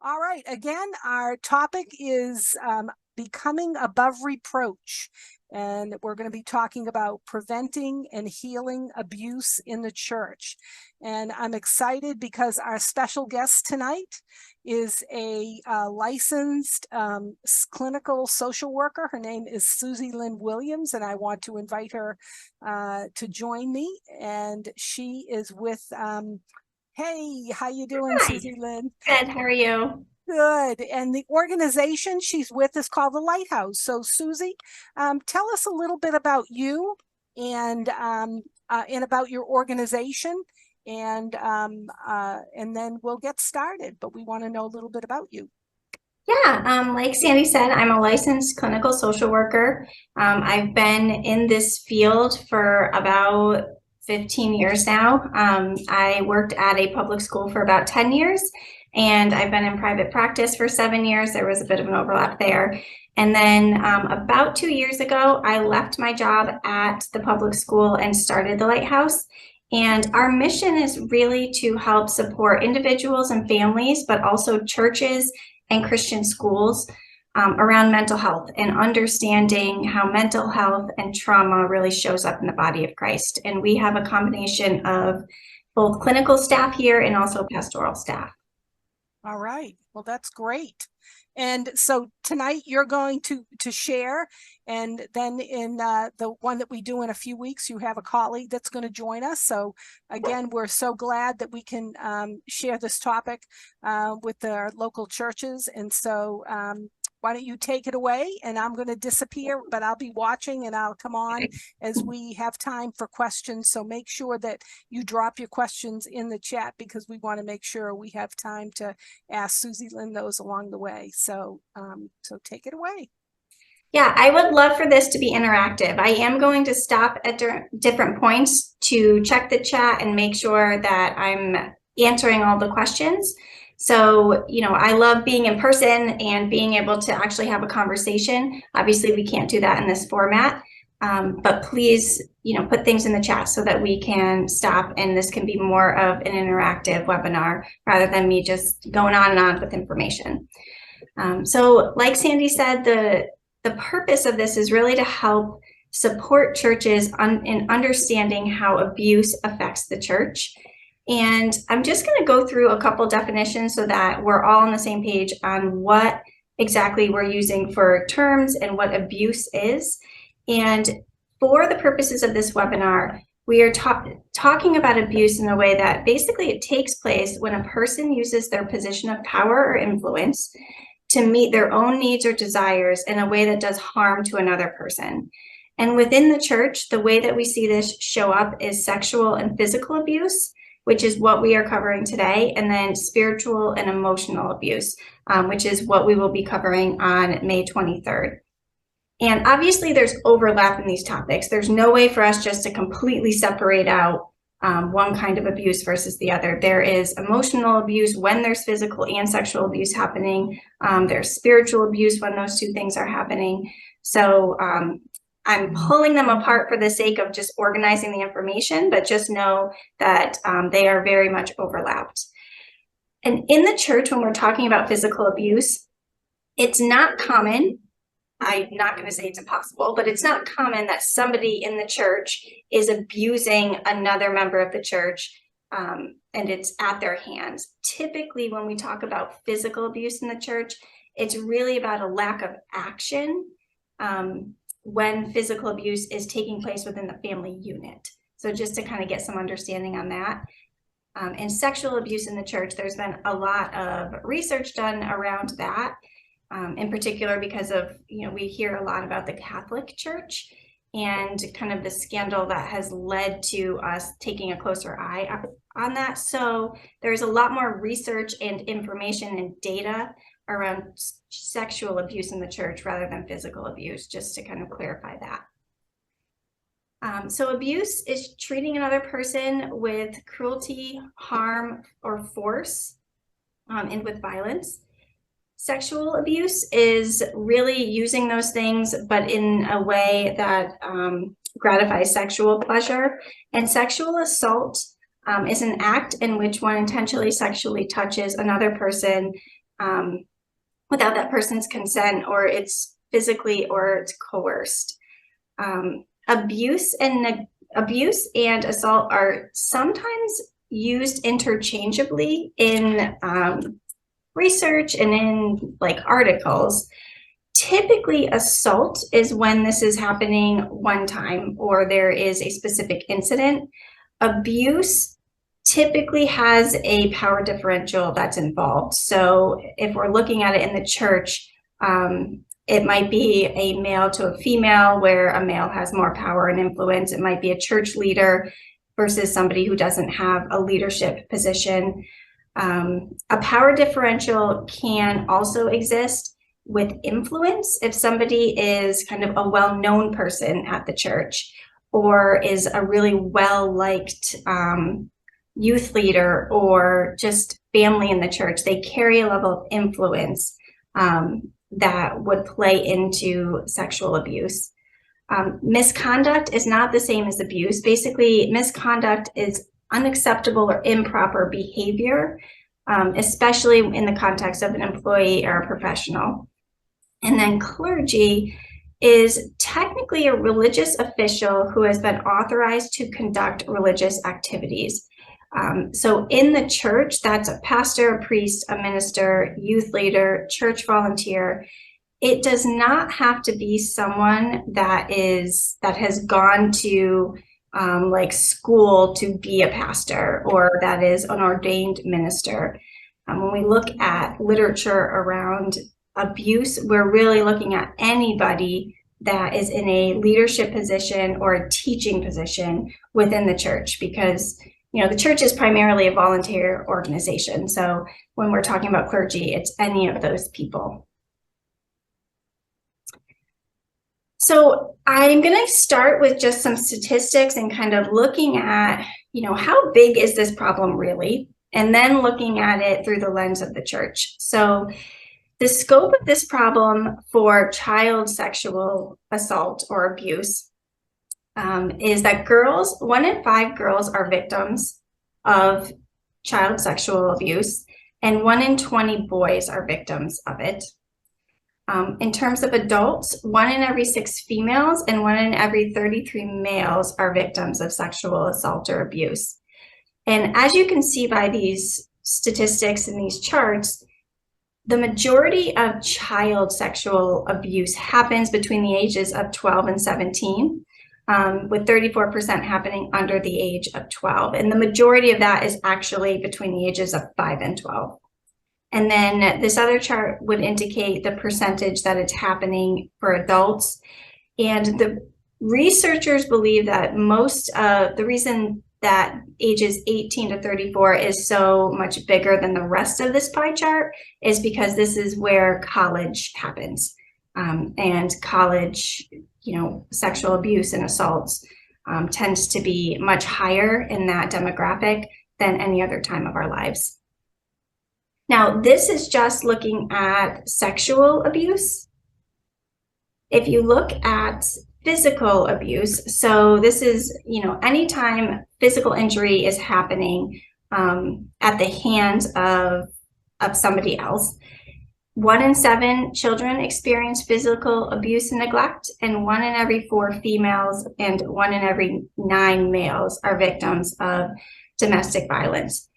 All right. Again, our topic is becoming above reproach. And we're going to be talking about preventing and healing abuse in the church. And I'm excited because our special guest tonight is a licensed clinical social worker. Her name is Suzylynne Williams, and I want to invite her to join me. And she is with hey, how you doing, Hi, Suzylynne? good. How are you? Good. And the organization she's with is called the Lighthouse. So, Susie, tell us a little bit about you and about your organization, and then we'll get started. But we want to know a little bit about you. Yeah, like Sandy said, I'm a licensed clinical social worker. I've been in this field for about 15 years now. I worked at a public school for about 10 years, and I've been in private practice for 7 years. There was a bit of an overlap there. And then about 2 years ago, I left my job at the public school and started the Lighthouse. And our mission is really to help support individuals and families, but also churches and Christian schools around mental health and understanding how mental health and trauma really shows up in the body of Christ. And we have a combination of both clinical staff here and also pastoral staff. All right. Well, that's great. And so tonight you're going to share, and then in the one that we do in a few weeks, you have a colleague that's going to join us. So again, we're so glad that we can share this topic with our local churches. And so why don't you take it away, and I'm going to disappear, but I'll be watching and I'll come on as we have time for questions. So make sure that you drop your questions in the chat, because we want to make sure we have time to ask Suzylynne those along the way. So take it away. Yeah, I would love for this to be interactive. I am going to stop at different points to check the chat and make sure that I'm answering all the questions. So, I love being in person and being able to actually have a conversation. Obviously, we can't do that in this format, but please, put things in the chat so that we can stop and this can be more of an interactive webinar rather than me just going on and on with information. So like Sandy said, the purpose of this is really to help support churches in understanding how abuse affects the church. And I'm just going to go through a couple definitions so that we're all on the same page on what exactly we're using for terms and what abuse is. And for the purposes of this webinar, we are talking about abuse in a way that basically it takes place when a person uses their position of power or influence to meet their own needs or desires in a way that does harm to another person. And within the church, the way that we see this show up is sexual and physical abuse, which is what we are covering today, and then spiritual and emotional abuse, which is what we will be covering on May 23rd. And obviously there's overlap in these topics. There's no way for us just to completely separate out one kind of abuse versus the other. There is emotional abuse when there's physical and sexual abuse happening. There's spiritual abuse when those two things are happening. So I'm pulling them apart for the sake of just organizing the information, but just know that they are very much overlapped. And in the church, when we're talking about physical abuse, it's not common. I'm not going to say it's impossible, but it's not common that somebody in the church is abusing another member of the church and it's at their hands. Typically, when we talk about physical abuse in the church, it's really about a lack of action when physical abuse is taking place within the family unit. So just to kind of get some understanding on that. And sexual abuse in the church, there's been a lot of research done around that. In particular, because of, we hear a lot about the Catholic Church and kind of the scandal that has led to us taking a closer eye on that. So there's a lot more research and information and data around sexual abuse in the church rather than physical abuse, just to kind of clarify that. So abuse is treating another person with cruelty, harm, or force, and with violence. Sexual abuse is really using those things, but in a way that gratifies sexual pleasure. And sexual assault is an act in which one intentionally sexually touches another person without that person's consent, or it's physically or it's coerced. Abuse and assault are sometimes used interchangeably in research and in like articles. Typically, assault is when this is happening one time or there is a specific incident. Abuse typically has a power differential that's involved. So if we're looking at it in the church, it might be a male to a female where a male has more power and influence. It might be a church leader versus somebody who doesn't have a leadership position. A power differential can also exist with influence. If somebody is kind of a well-known person at the church or is a really well-liked youth leader or just family in the church, they carry a level of influence that would play into sexual abuse. Misconduct is not the same as abuse. Basically, misconduct is unacceptable or improper behavior, especially in the context of an employee or a professional. And then clergy is technically a religious official who has been authorized to conduct religious activities. So in the church, that's a pastor, a priest, a minister, youth leader, church volunteer. It does not have to be someone that has gone to like school to be a pastor or that is an ordained minister. When we look at literature around abuse, we're really looking at anybody that is in a leadership position or a teaching position within the church, because the church is primarily a volunteer organization. So when we're talking about clergy, it's any of those people. So I'm going to start with just some statistics and kind of looking at, how big is this problem really? And then looking at it through the lens of the church. So the scope of this problem for child sexual assault or abuse is that 1 in 5 girls are victims of child sexual abuse, and 1 in 20 boys are victims of it. In terms of adults, 1 in every 6 females and 1 in every 33 males are victims of sexual assault or abuse. And as you can see by these statistics and these charts, the majority of child sexual abuse happens between the ages of 12 and 17, with 34% happening under the age of 12. And the majority of that is actually between the ages of 5 and 12. And then this other chart would indicate the percentage that it's happening for adults. And the researchers believe that most of the reason that ages 18 to 34 is so much bigger than the rest of this pie chart is because this is where college happens. And college, sexual abuse and assaults tends to be much higher in that demographic than any other time of our lives. Now, this is just looking at sexual abuse. If you look at physical abuse, so this is, anytime physical injury is happening at the hands of somebody else, 1 in 7 children experience physical abuse and neglect, and 1 in every 4 females and 1 in every 9 males are victims of domestic violence.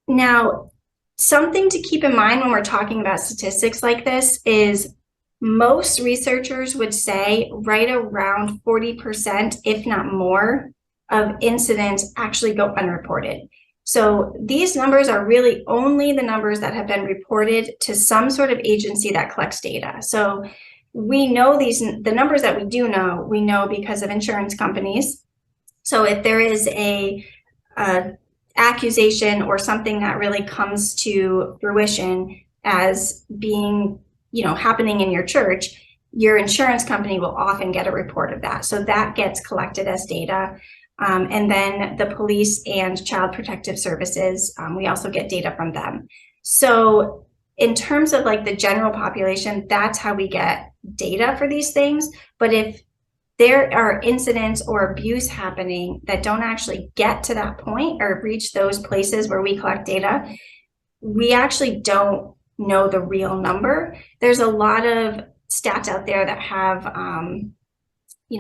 Now, something to keep in mind when we're talking about statistics like this is most researchers would say right around 40%, if not more, of incidents actually go unreported. So these numbers are really only the numbers that have been reported to some sort of agency that collects data. So we know the numbers that we do know, we know because of insurance companies. So if there is a accusation or something that really comes to fruition as being, happening in your church, your insurance company will often get a report of that. So that gets collected as data. And then the police and child protective services, we also get data from them. So in terms of like the general population, that's how we get data for these things. But if there are incidents or abuse happening that don't actually get to that point or reach those places where we collect data, we actually don't know the real number. There's a lot of stats out there that have,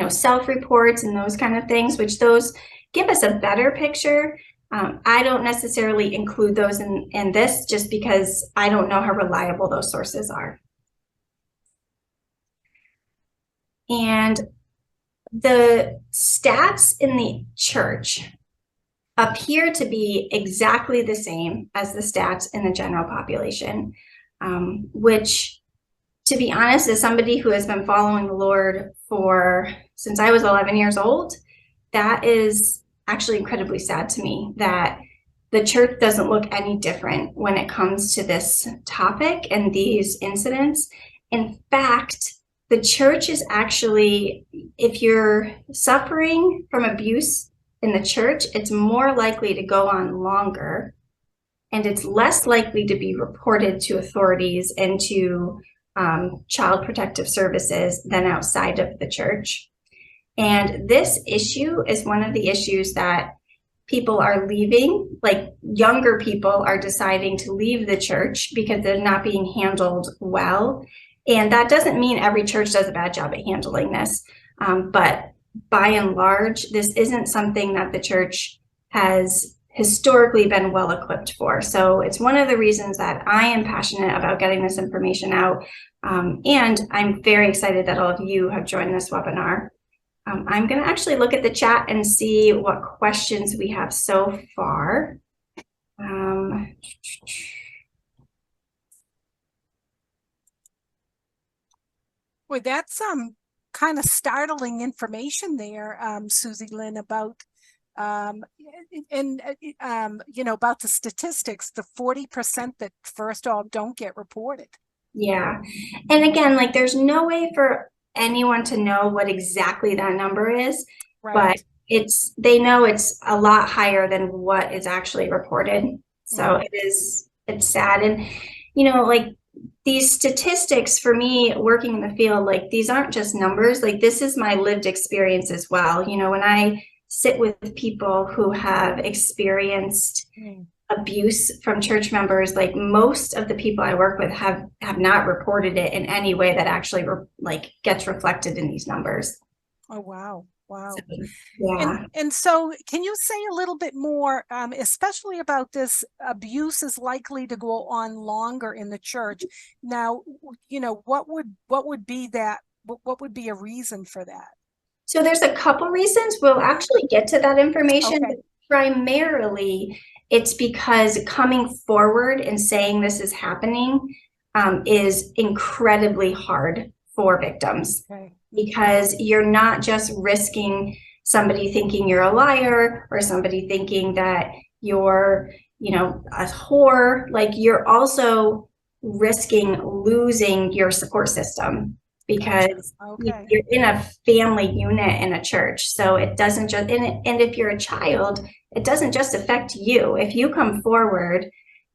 self-reports and those kind of things, which those give us a better picture. I don't necessarily include those in this just because I don't know how reliable those sources are. And the stats in the church appear to be exactly the same as the stats in the general population, which, to be honest, as somebody who has been following the Lord since I was 11 years old, that is actually incredibly sad to me that the church doesn't look any different when it comes to this topic and these incidents. In fact, the church is actually, if you're suffering from abuse in the church, it's more likely to go on longer, and it's less likely to be reported to authorities and to child protective services than outside of the church. And this issue is one of the issues that people are leaving, like younger people are deciding to leave the church because they're not being handled well. And that doesn't mean every church does a bad job at handling this. But by and large, this isn't something that the church has historically been well equipped for. So it's one of the reasons that I am passionate about getting this information out. And I'm very excited that all of you have joined this webinar. I'm going to actually look at the chat and see what questions we have so far. Well, that's kind of startling information there, Suzylynne, about about the statistics, the 40% that first off don't get reported. Yeah. And again, like there's no way for anyone to know what exactly that number is, right. But they know it's a lot higher than what is actually reported. So it's sad. And, like these statistics for me working in the field, like these aren't just numbers, like this is my lived experience as well. When I sit with people who have experienced abuse from church members, like most of the people I work with have not reported it in any way that actually gets reflected in these numbers. Oh, wow. Wow. So, yeah. And so can you say a little bit more, especially about this abuse is likely to go on longer in the church? Now, what would be that? What would be a reason for that? So there's a couple reasons. We'll actually get to that information. Okay. But primarily, it's because coming forward and saying this is happening is incredibly hard for victims. Okay. Because you're not just risking somebody thinking you're a liar or somebody thinking that you're, a whore. Like you're also risking losing your support system because you're in a family unit in a church. So it doesn't just, and if you're a child, it doesn't just affect you. If you come forward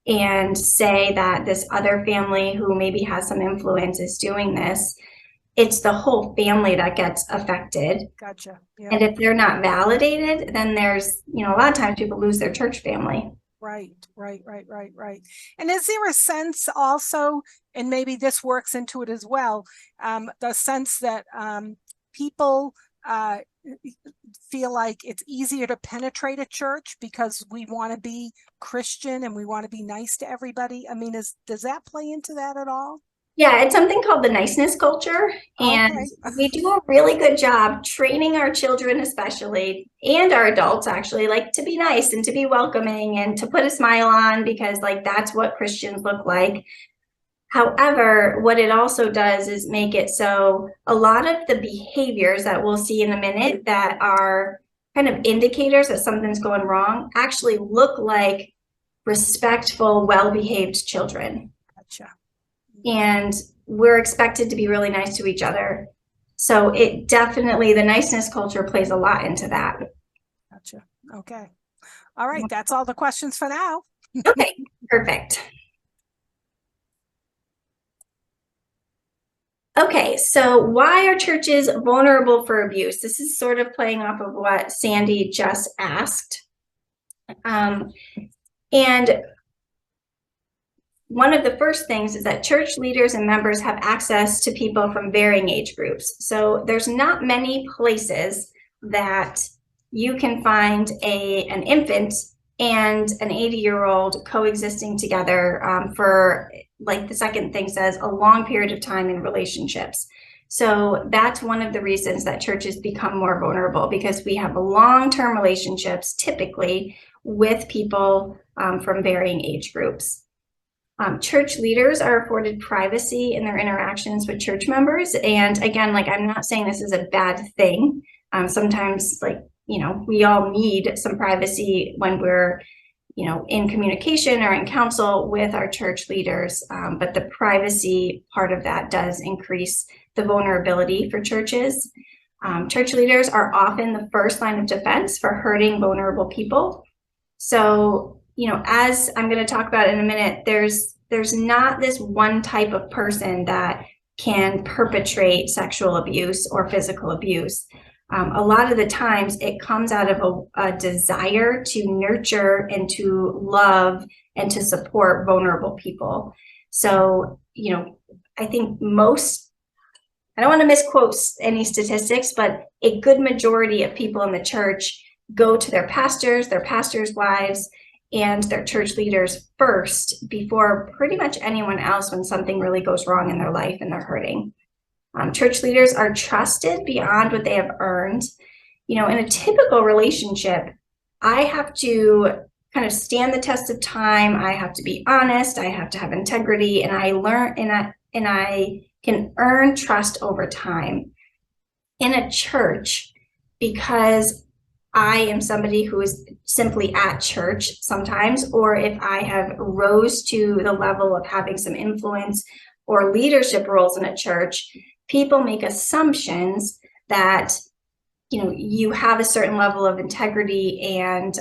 and say that this other family who maybe has some influence is doing this, it's the whole family that gets affected. Gotcha. Yeah. And if they're not validated, then there's, a lot of times people lose their church family. Right. And is there a sense also, and maybe this works into it as well, the sense that people feel like it's easier to penetrate a church because we want to be Christian and we want to be nice to everybody? I mean, does that play into that at all? Yeah, it's something called the niceness culture. And we do a really good job training our children, especially, and our adults actually, like to be nice and to be welcoming and to put a smile on because that's what Christians look like. However, what it also does is make it so a lot of the behaviors that we'll see in a minute that are kind of indicators that something's going wrong actually look like respectful, well-behaved children. Gotcha. And we're expected to be really nice to each other. So it definitely, the niceness culture plays a lot into that. Gotcha. Okay. All right. That's all the questions for now. Okay, perfect. Okay, so why are churches vulnerable for abuse? This is sort of playing off of what Sandy just asked. And one of the first things is that church leaders and members have access to people from varying age groups. So there's not many places that you can find an infant and an 80-year-old coexisting together for, like the second thing says, a long period of time in relationships. So that's one of the reasons that churches become more vulnerable, because we have long-term relationships typically with people from varying age groups. Church leaders are afforded privacy in their interactions with church members. And again, like, I'm not saying this is a bad thing. Sometimes, like, we all need some privacy when we're, in communication or in counsel with our church leaders. But the privacy part of that does increase the vulnerability for churches. Church leaders are often the first line of defense for hurting vulnerable people. So, as I'm going to talk about in a minute, there's not this one type of person that can perpetrate sexual abuse or physical abuse. A lot of the times it comes out of a desire to nurture and to love and to support vulnerable people. So, I think I don't want to misquote any statistics, but a good majority of people in the church go to their pastors' wives, and their church leaders first before pretty much anyone else when something really goes wrong in their life and they're hurting. Church leaders are trusted beyond what they have earned. In a typical relationship, I have to kind of stand the test of time. I have to be honest. I have to have integrity, and I can earn trust over time. In a church, because I am somebody who is simply at church sometimes, or if I have rose to the level of having some influence or leadership roles in a church, people make assumptions that, you have a certain level of integrity and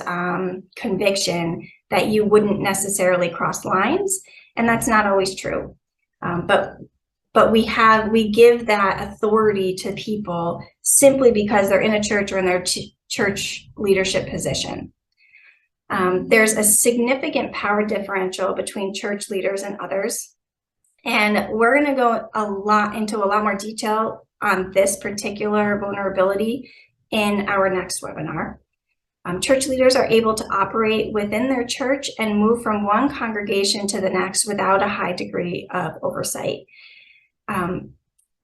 conviction that you wouldn't necessarily cross lines. And that's not always true. But we give that authority to people simply because they're in a church or in their church leadership position. There's a significant power differential between church leaders and others. And we're going to go into a lot more detail on this particular vulnerability in our next webinar. Church leaders are able to operate within their church and move from one congregation to the next without a high degree of oversight.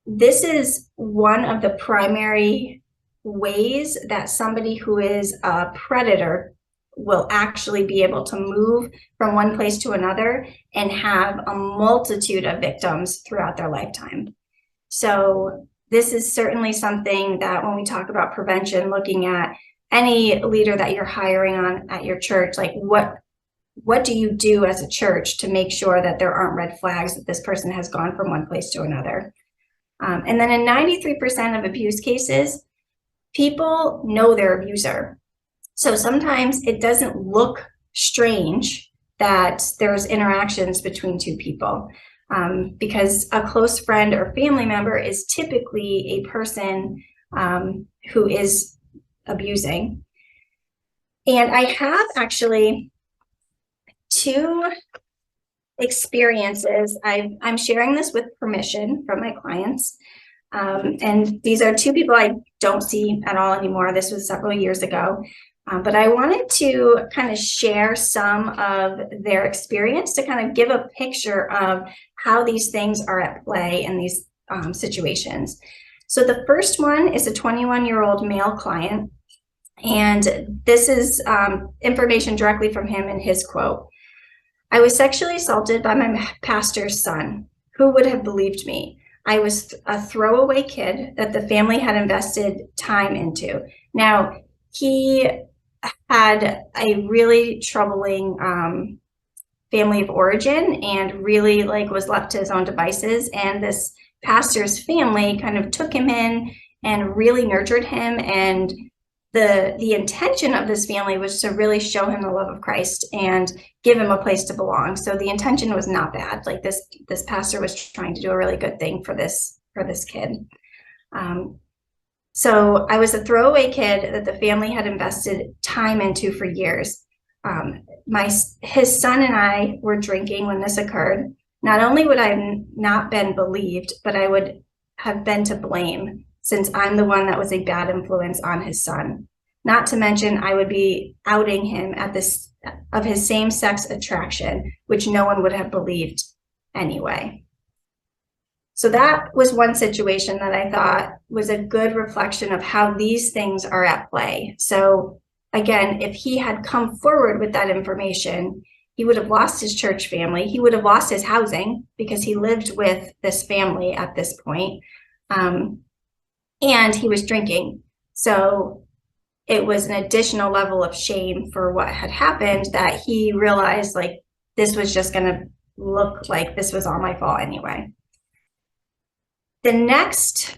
This is one of the primary ways that somebody who is a predator will actually be able to move from one place to another and have a multitude of victims throughout their lifetime. So this is certainly something that when we talk about prevention, looking at any leader that you're hiring on at your church, like what do you do as a church to make sure that there aren't red flags that this person has gone from one place to another? And then in 93% of abuse cases, people know their abuser. So sometimes it doesn't look strange that there's interactions between two people, because a close friend or family member is typically a person who is abusing. And I have actually two experiences. I'm sharing this with permission from my clients. And these are two people I don't see at all anymore. This was several years ago. But I wanted to kind of share some of their experience to kind of give a picture of how these things are at play in these situations. So the first one is a 21-year-old male client. And this is information directly from him in his quote. "I was sexually assaulted by my pastor's son. Who would have believed me? I was a throwaway kid that the family had invested time into." Now, he had a really troubling family of origin and really was left to his own devices. And this pastor's family kind of took him in and really nurtured him. And the intention of this family was to really show him the love of Christ and give him a place to belong. So the intention was not bad. Like this pastor was trying to do a really good thing for this kid. So I was a throwaway kid that the family had invested time into for years. his son and I were drinking when this occurred. Not only would I have not been believed, but I would have been to blame, since I'm the one that was a bad influence on his son. Not to mention, I would be outing him of his same-sex attraction, which no one would have believed anyway. So that was one situation that I thought was a good reflection of how these things are at play. So again, if he had come forward with that information, he would have lost his church family. He would have lost his housing because he lived with this family at this point. And he was drinking. So it was an additional level of shame for what had happened, that he realized like this was just going to look like this was all my fault anyway. The next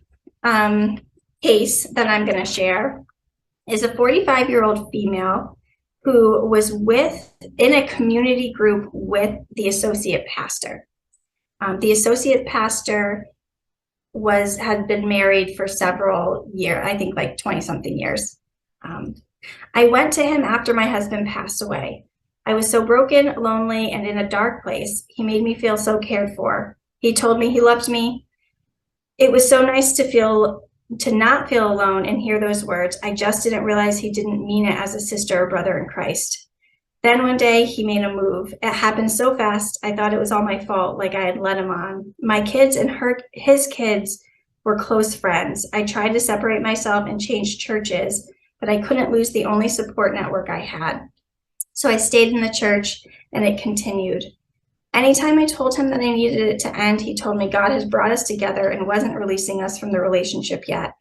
case that I'm going to share is a 45-year-old female who was in a community group with the associate pastor. The associate pastor had been married for several years, I think like 20-something years. I went to him after my husband passed away. I was so broken, lonely, and in a dark place. He made me feel so cared for. He told me he loved me. It was so nice to not feel alone and hear those words. I just didn't realize he didn't mean it as a sister or brother in Christ. Then one day he made a move. It happened so fast, I thought it was all my fault, like I had led him on. My kids and his kids were close friends. I tried to separate myself and change churches, but I couldn't lose the only support network I had. So I stayed in the church, and it continued. Anytime I told him that I needed it to end, he told me God has brought us together and wasn't releasing us from the relationship yet.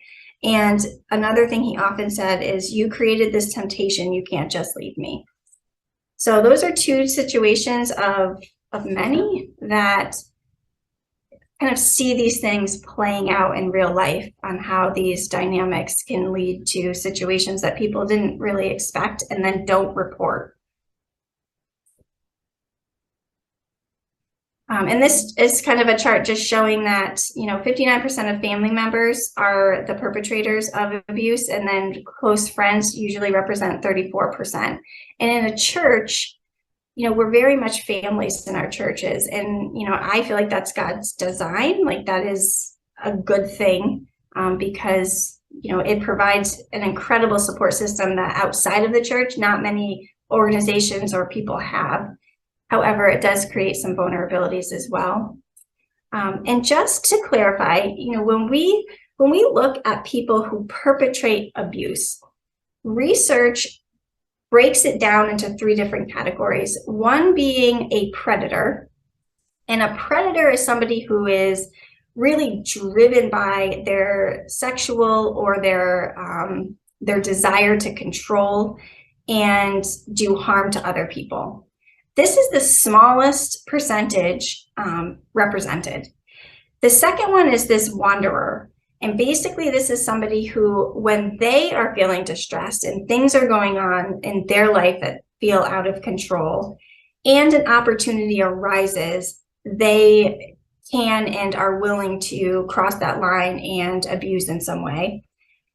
And another thing he often said is, you created this temptation, you can't just leave me. So those are two situations of many that kind of see these things playing out in real life, on how these dynamics can lead to situations that people didn't really expect and then don't report. And this is kind of a chart just showing that, 59% of family members are the perpetrators of abuse, and then close friends usually represent 34%. And in a church, we're very much families in our churches. And, I feel like that's God's design. Like, that is a good thing, because, it provides an incredible support system that outside of the church, not many organizations or people have. However, it does create some vulnerabilities as well. And just to clarify, when we look at people who perpetrate abuse, research breaks it down into 3 different categories. One being a predator. And a predator is somebody who is really driven by their sexual or their desire to control and do harm to other people. This is the smallest percentage represented. The second one is this wanderer. And basically, this is somebody who, when they are feeling distressed and things are going on in their life that feel out of control, and an opportunity arises, they can and are willing to cross that line and abuse in some way.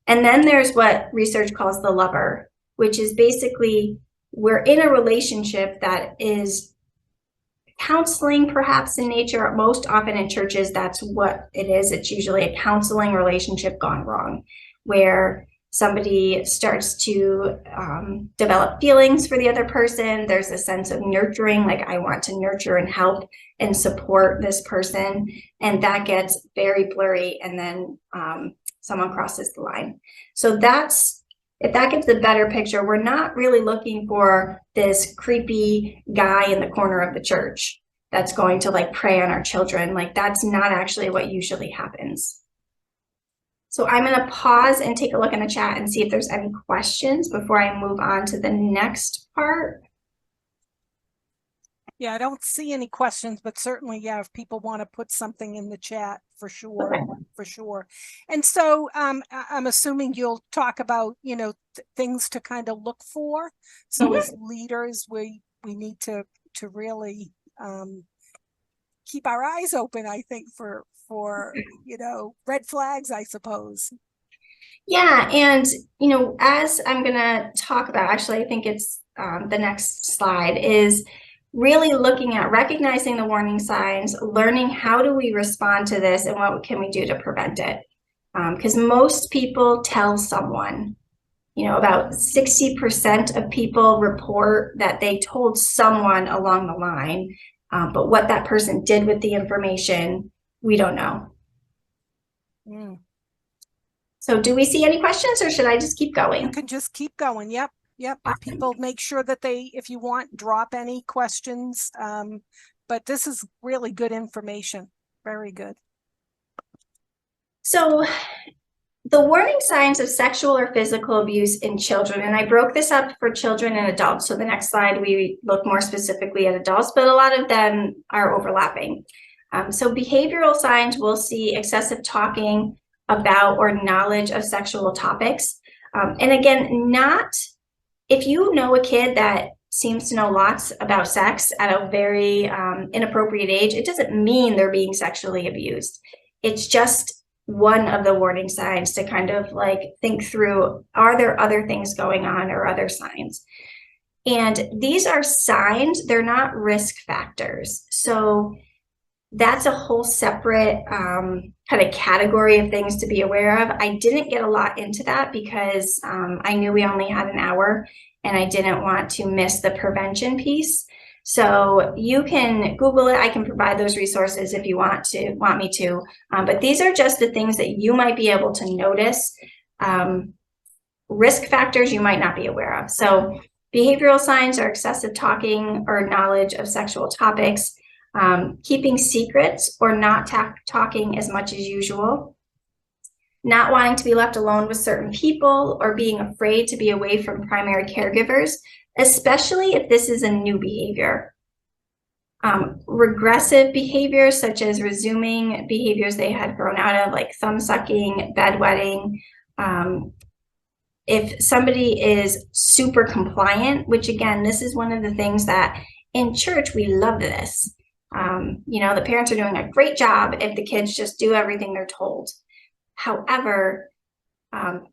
And then there's what research calls the lover, which is basically, we're in a relationship that is counseling perhaps in nature. Most often in churches, that's what it is. It's usually a counseling relationship gone wrong, where somebody starts to develop feelings for the other person. There's a sense of nurturing, like I want to nurture and help and support this person. And that gets very blurry, and then someone crosses the line. So if that gives a better picture, we're not really looking for this creepy guy in the corner of the church that's going to like prey on our children. Like, that's not actually what usually happens. So I'm going to pause and take a look in the chat and see if there's any questions before I move on to the next part. Yeah, I don't see any questions, but certainly, yeah, if people want to put something in the chat, for sure, Okay. for sure. And so I'm assuming you'll talk about, things to kind of look for. So as leaders, we need to really keep our eyes open, I think, for red flags, I suppose. Yeah, and as I'm going to talk about, actually, I think it's the next slide, is really looking at recognizing the warning signs, learning how do we respond to this and what can we do to prevent it. Because most people tell someone, about 60% of people report that they told someone along the line, but what that person did with the information, we don't know. So do we see any questions, or should I just keep going? You can just keep going. Yep. Awesome. People make sure that if you want, drop any questions. But this is really good information. Very good. So the warning signs of sexual or physical abuse in children, and I broke this up for children and adults. So the next slide, we look more specifically at adults, but a lot of them are overlapping. So behavioral signs, we'll see excessive talking about or knowledge of sexual topics. And again, not if you know a kid that seems to know lots about sex at a very inappropriate age, it doesn't mean they're being sexually abused. It's just one of the warning signs to kind of like think through, are there other things going on or other signs? And these are signs, they're not risk factors. So that's a whole separate kind of category of things to be aware of. I didn't get a lot into that because I knew we only had an hour and I didn't want to miss the prevention piece. So you can Google it. I can provide those resources if you want me to. But these are just the things that you might be able to notice. Risk factors you might not be aware of. So behavioral signs are excessive talking or knowledge of sexual topics, keeping secrets or not talking as much as usual, not wanting to be left alone with certain people or being afraid to be away from primary caregivers, especially if this is a new behavior. Regressive behaviors such as resuming behaviors they had grown out of, like thumb sucking, bedwetting. If somebody is super compliant, which again, this is one of the things that in church, we love this. The parents are doing a great job if the kids just do everything they're told. However,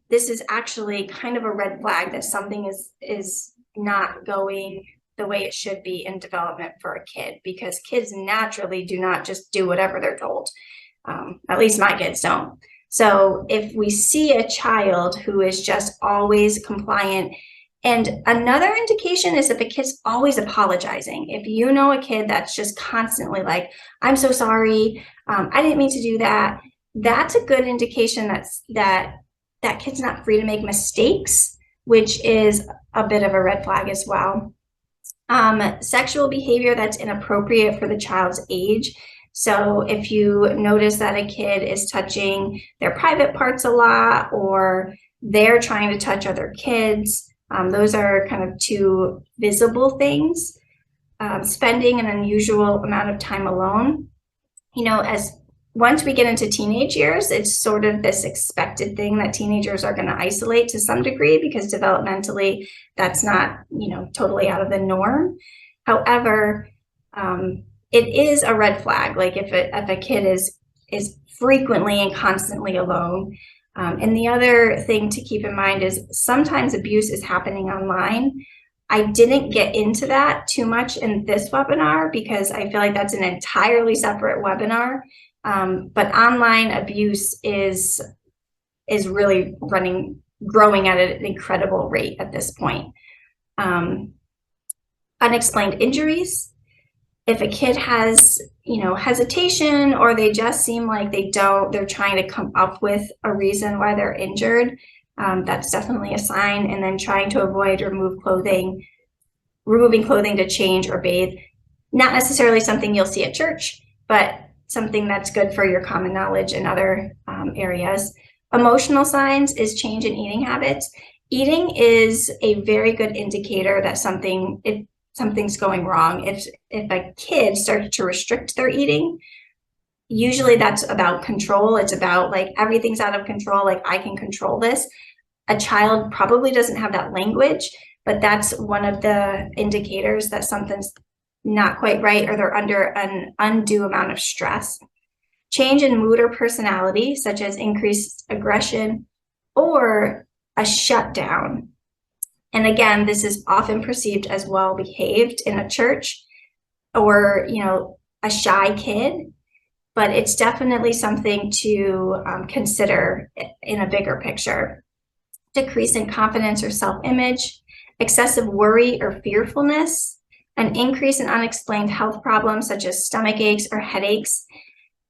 this is actually kind of a red flag that something is not going the way it should be in development for a kid, because kids naturally do not just do whatever they're told. At least my kids don't. So if we see a child who is just always compliant, and another indication is if a kid's always apologizing. If you know a kid that's just constantly like, I'm so sorry, I didn't mean to do that, that's a good indication that kid's not free to make mistakes, which is a bit of a red flag as well. Sexual behavior that's inappropriate for the child's age. So if you notice that a kid is touching their private parts a lot, or they're trying to touch other kids, those are kind of two visible things. Spending an unusual amount of time alone. As once we get into teenage years, it's sort of this expected thing that teenagers are going to isolate to some degree, because developmentally that's not, totally out of the norm. However, it is a red flag. Like if a kid is frequently and constantly alone. And the other thing to keep in mind is sometimes abuse is happening online. I didn't get into that too much in this webinar because I feel like that's an entirely separate webinar. But online abuse is really growing at an incredible rate at this point. Unexplained injuries. If a kid has, hesitation, or they just seem like they're trying to come up with a reason why they're injured, that's definitely a sign. And then trying to avoid removing clothing to change or bathe. Not necessarily something you'll see at church, but something that's good for your common knowledge in other areas. Emotional signs is change in eating habits. Eating is a very good indicator that something's going wrong. If a kid starts to restrict their eating, usually that's about control. It's about like everything's out of control, like I can control this. A child probably doesn't have that language, but that's one of the indicators that something's not quite right, or they're under an undue amount of stress. Change in mood or personality, such as increased aggression or a shutdown. And again, this is often perceived as well behaved in a church or, a shy kid, but it's definitely something to consider in a bigger picture. Decrease in confidence or self-image, excessive worry or fearfulness, an increase in unexplained health problems such as stomach aches or headaches.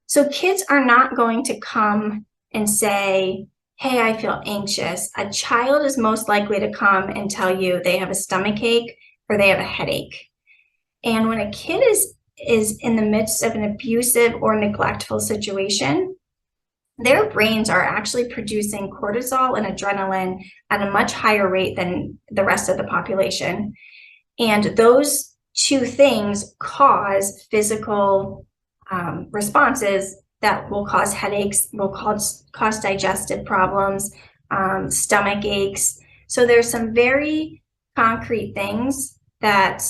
So kids are not going to come and say, hey, I feel anxious. A child is most likely to come and tell you they have a stomach ache or they have a headache. And when a kid is in the midst of an abusive or neglectful situation, their brains are actually producing cortisol and adrenaline at a much higher rate than the rest of the population. And those two things cause physical responses that will cause headaches, will cause digestive problems, stomach aches. So there's some very concrete things that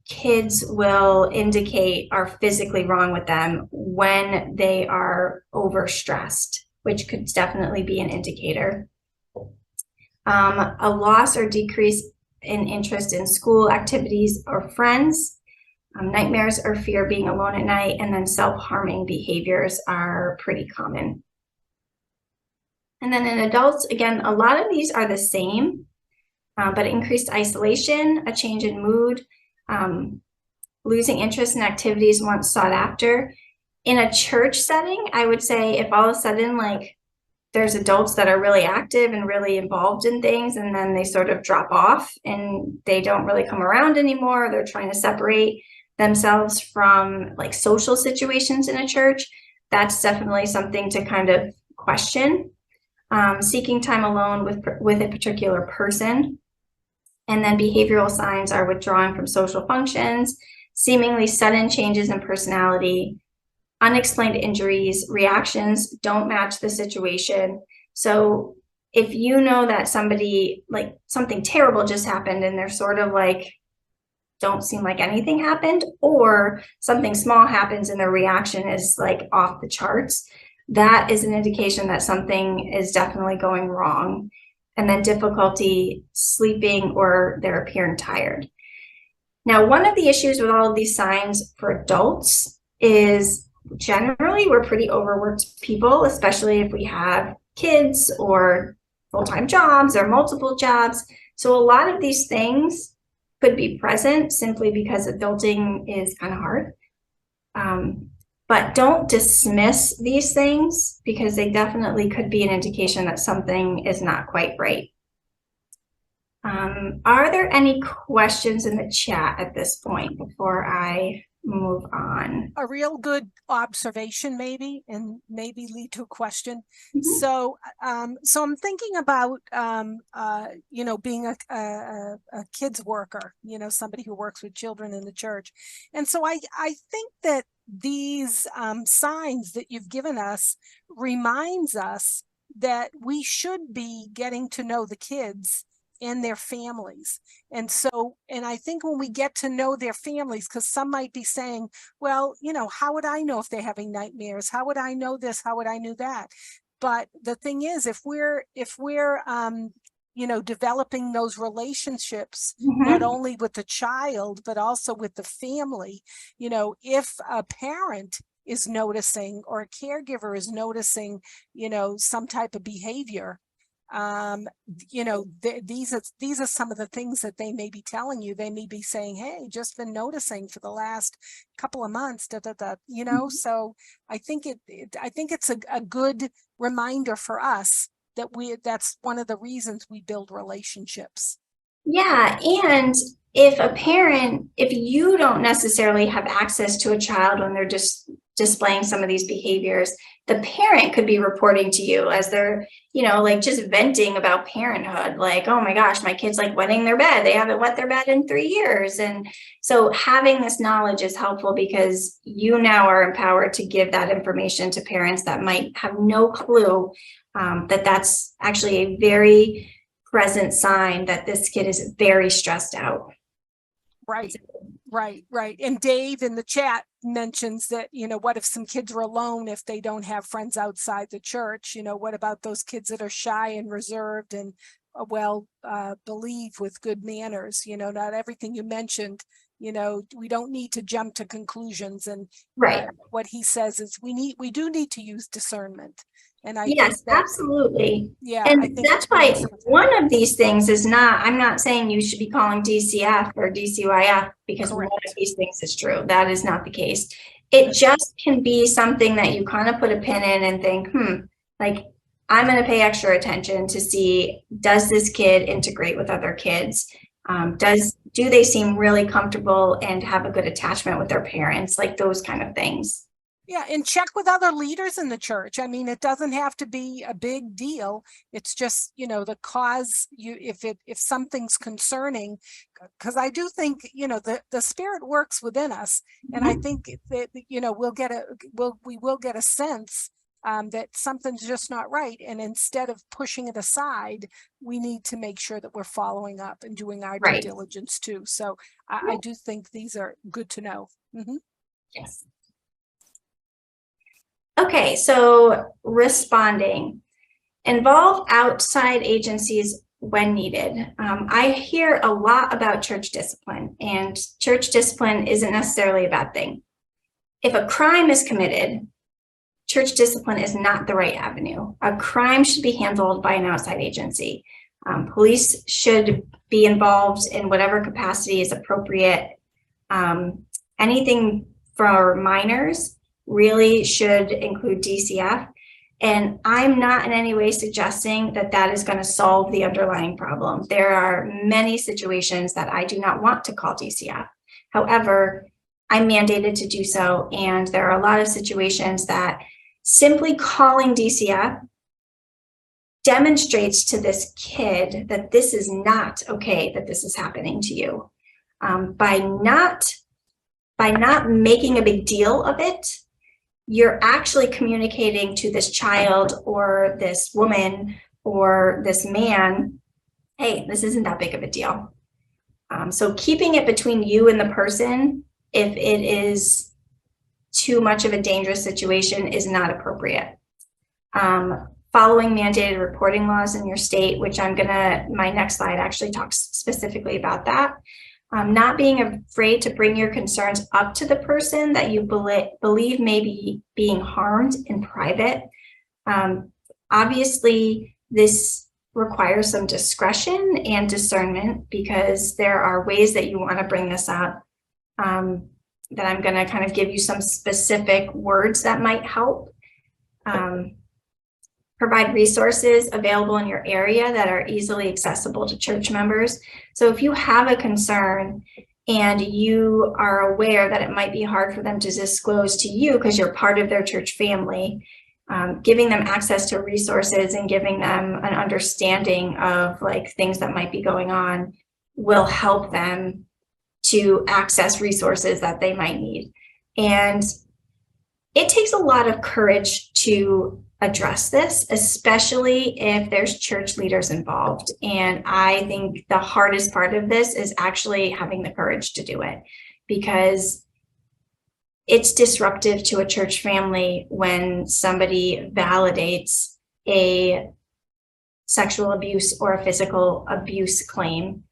kids will indicate are physically wrong with them when they are overstressed, which could definitely be an indicator. A loss or decrease in interest in school activities or friends, nightmares or fear being alone at night, and then self-harming behaviors are pretty common. And then in adults, again, a lot of these are the same, but increased isolation, a change in mood, losing interest in activities once sought after. In a church setting, I would say if all of a sudden, like, there's adults that are really active and really involved in things, and then they sort of drop off and they don't really come around anymore, they're trying to separate themselves from like social situations in a church, that's definitely something to kind of question. Seeking time alone with a particular person. And then behavioral signs are withdrawing from social functions, seemingly sudden changes in personality, unexplained injuries, reactions don't match the situation. So if you know that somebody, like, something terrible just happened and they're sort of like, don't seem like anything happened, or something small happens and their reaction is like off the charts, that is an indication that something is definitely going wrong. And then difficulty sleeping, or they're appearing tired. Now, one of the issues with all of these signs for adults is generally we're pretty overworked people, especially if we have kids or full-time jobs or multiple jobs. So a lot of these things could be present simply because adulting is kind of hard. But don't dismiss these things, because they definitely could be an indication that something is not quite right. Are there any questions in the chat at this point before I move on? A real good observation, maybe, and maybe lead to a question. Mhm. So I'm thinking about being a kids worker, somebody who works with children in the church. And so I think that these signs that you've given us reminds us that we should be getting to know the kids and their families. And I think when we get to know their families, because some might be saying, well, how would I know if they're having nightmares? How would I know this? How would I know that? But the thing is, if we're developing those relationships, not only with the child, but also with the family, if a parent is noticing or a caregiver is noticing, some type of behavior, these are some of the things that they may be telling you. They may be saying, hey, just been noticing for the last couple of months, So I think it's a good reminder for us that that's one of the reasons we build relationships. Yeah, and if you don't necessarily have access to a child when they're just displaying some of these behaviors, the parent could be reporting to you as they're, just venting about parenthood, like, oh my gosh, my kid's like wetting their bed. They haven't wet their bed in 3 years. And so having this knowledge is helpful, because you now are empowered to give that information to parents that might have no clue that that's actually a very present sign that this kid is very stressed out. Right. And Dave in the chat mentions that, what if some kids are alone if they don't have friends outside the church? What about those kids that are shy and reserved and believe with good manners. Not everything you mentioned, we don't need to jump to conclusions. And Right. what he says is we do need to use discernment. And I Yes, think that, absolutely. yeah, And I think that's we why need to- one of these things is not, I'm not saying you should be calling DCF or DCYF because one Correct. of these things is true. That is not the case. It just can be something that you kind of put a pin in and think, like, I'm going to pay extra attention to see, does this kid integrate with other kids? Do they seem really comfortable and have a good attachment with their parents? Like those kind of things. Yeah, and check with other leaders in the church. I mean, it doesn't have to be a big deal. It's just, the cause, if something's concerning, because I do think, the Spirit works within us. And I think that, we will get a sense that something's just not right. And instead of pushing it aside, we need to make sure that we're following up and doing our due diligence too. So I do think these are good to know. Yes. Okay, so responding. Involve outside agencies when needed. I hear a lot about church discipline, and church discipline isn't necessarily a bad thing. If a crime is committed, church discipline is not the right avenue. A crime should be handled by an outside agency. Police should be involved in whatever capacity is appropriate. Anything for minors really should include DCF. And I'm not in any way suggesting that that is going to solve the underlying problem. There are many situations that I do not want to call DCF. However, I'm mandated to do so. And there are a lot of situations that simply calling DCF demonstrates to this kid that this is not okay, that this is happening to you. By not making a big deal of it, you're actually communicating to this child or this woman or this man, hey, this isn't that big of a deal. So keeping it between you and the person, if it is too much of a dangerous situation, is not appropriate. Following mandated reporting laws in your state, which my next slide actually talks specifically about that. Not being afraid to bring your concerns up to the person that you believe may be being harmed in private. Obviously, this requires some discretion and discernment because there are ways that you want to bring this up that I'm going to kind of give you some specific words that might help. Provide resources available in your area that are easily accessible to church members. So if you have a concern and you are aware that it might be hard for them to disclose to you because you're part of their church family, giving them access to resources and giving them an understanding of like things that might be going on will help them to access resources that they might need. And it takes a lot of courage to address this, especially if there's church leaders involved. And I think the hardest part of this is actually having the courage to do it, because it's disruptive to a church family when somebody validates a sexual abuse or a physical abuse claim.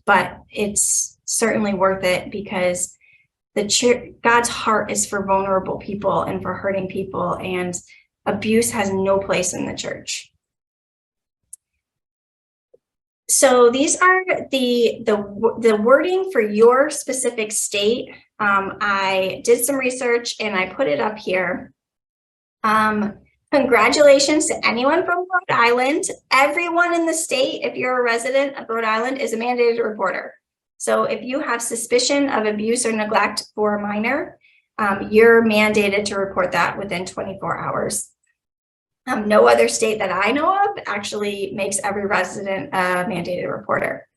But it's certainly worth it because the church, God's heart is for vulnerable people and for hurting people, and abuse has no place in the church. So these are the wording for your specific state. I did some research and I put it up here. Congratulations to anyone from Rhode Island. Everyone in the state, if you're a resident of Rhode Island, is a mandated reporter. So if you have suspicion of abuse or neglect for a minor, you're mandated to report that within 24 hours. No other state that I know of actually makes every resident a mandated reporter.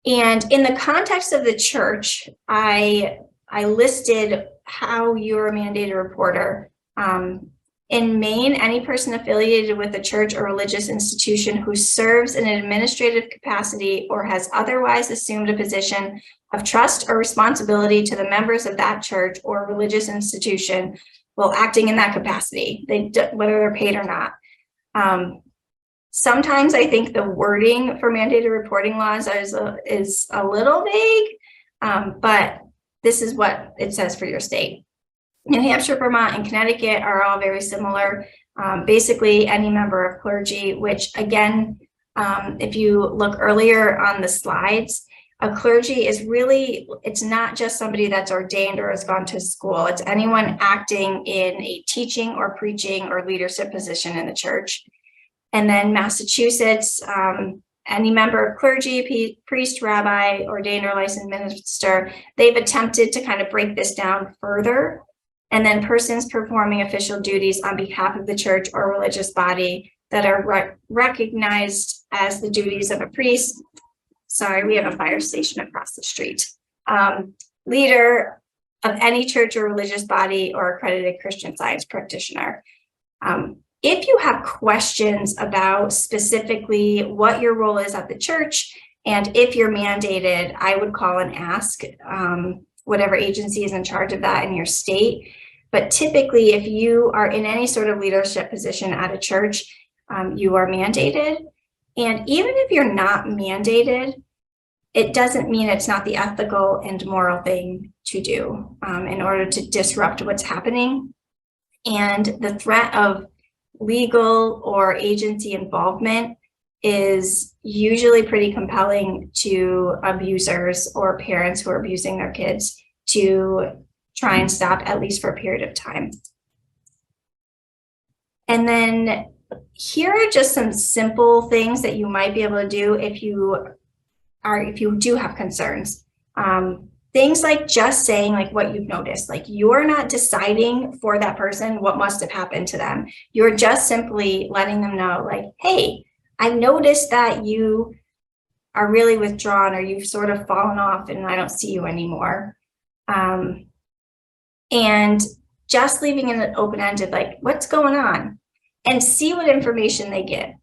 And in the context of the church, I listed how you're a mandated reporter. In Maine, any person affiliated with a church or religious institution who serves in an administrative capacity or has otherwise assumed a position of trust or responsibility to the members of that church or religious institution while acting in that capacity, whether they're paid or not. Sometimes I think the wording for mandated reporting laws is a little vague, but this is what it says for your state. New Hampshire, Vermont, and Connecticut are all very similar. Basically, any member of clergy, which again, if you look earlier on the slides, a clergy is really, it's not just somebody that's ordained or has gone to school. It's anyone acting in a teaching or preaching or leadership position in the church. And then Massachusetts, any member of clergy, priest, rabbi, ordained or licensed minister, they've attempted to kind of break this down further. And then persons performing official duties on behalf of the church or religious body that are recognized as the duties of a priest. Sorry, we have a fire station across the street. Leader of any church or religious body or accredited Christian Science practitioner. If you have questions about specifically what your role is at the church, and if you're mandated, I would call and ask whatever agency is in charge of that in your state. But typically, if you are in any sort of leadership position at a church, you are mandated. And even if you're not mandated, it doesn't mean it's not the ethical and moral thing to do in order to disrupt what's happening. And the threat of legal or agency involvement is usually pretty compelling to abusers or parents who are abusing their kids to try and stop, at least for a period of time. And then here are just some simple things that you might be able to do if you do have concerns. Things like just saying like what you've noticed, like you're not deciding for that person what must have happened to them. You're just simply letting them know like, hey, I've noticed that you are really withdrawn or you've sort of fallen off and I don't see you anymore. And just leaving it open-ended, like what's going on, and see what information they get.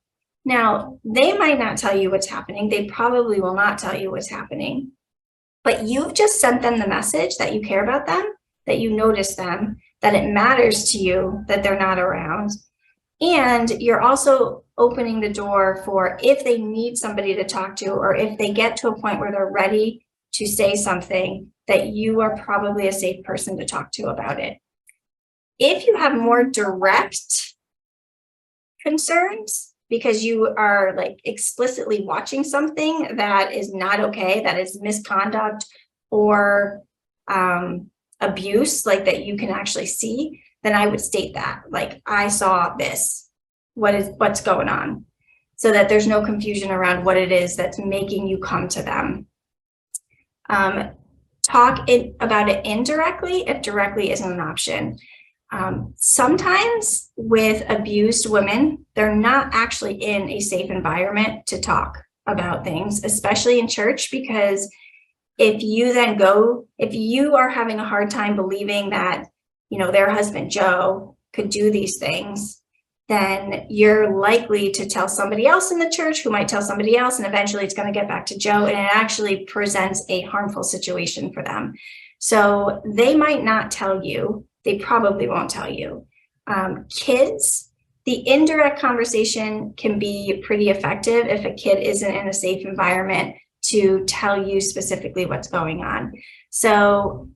Now, they might not tell you what's happening. They probably will not tell you what's happening. But you've just sent them the message that you care about them, that you notice them, that it matters to you that they're not around. And you're also opening the door for if they need somebody to talk to, or if they get to a point where they're ready to say something, that you are probably a safe person to talk to about it. If you have more direct concerns, because you are like explicitly watching something that is not okay, that is misconduct or abuse, like that you can actually see, then I would state that, like, I saw this, what's going on, so that there's no confusion around what it is that's making you come to them. Talk about it indirectly if directly isn't an option. Sometimes with abused women, they're not actually in a safe environment to talk about things, especially in church, because if you are having a hard time believing that, you know, their husband Joe could do these things, then you're likely to tell somebody else in the church who might tell somebody else, and eventually it's going to get back to Joe, and it actually presents a harmful situation for them. So they might not tell you. They probably won't tell you. Kids, the indirect conversation can be pretty effective if a kid isn't in a safe environment to tell you specifically what's going on. So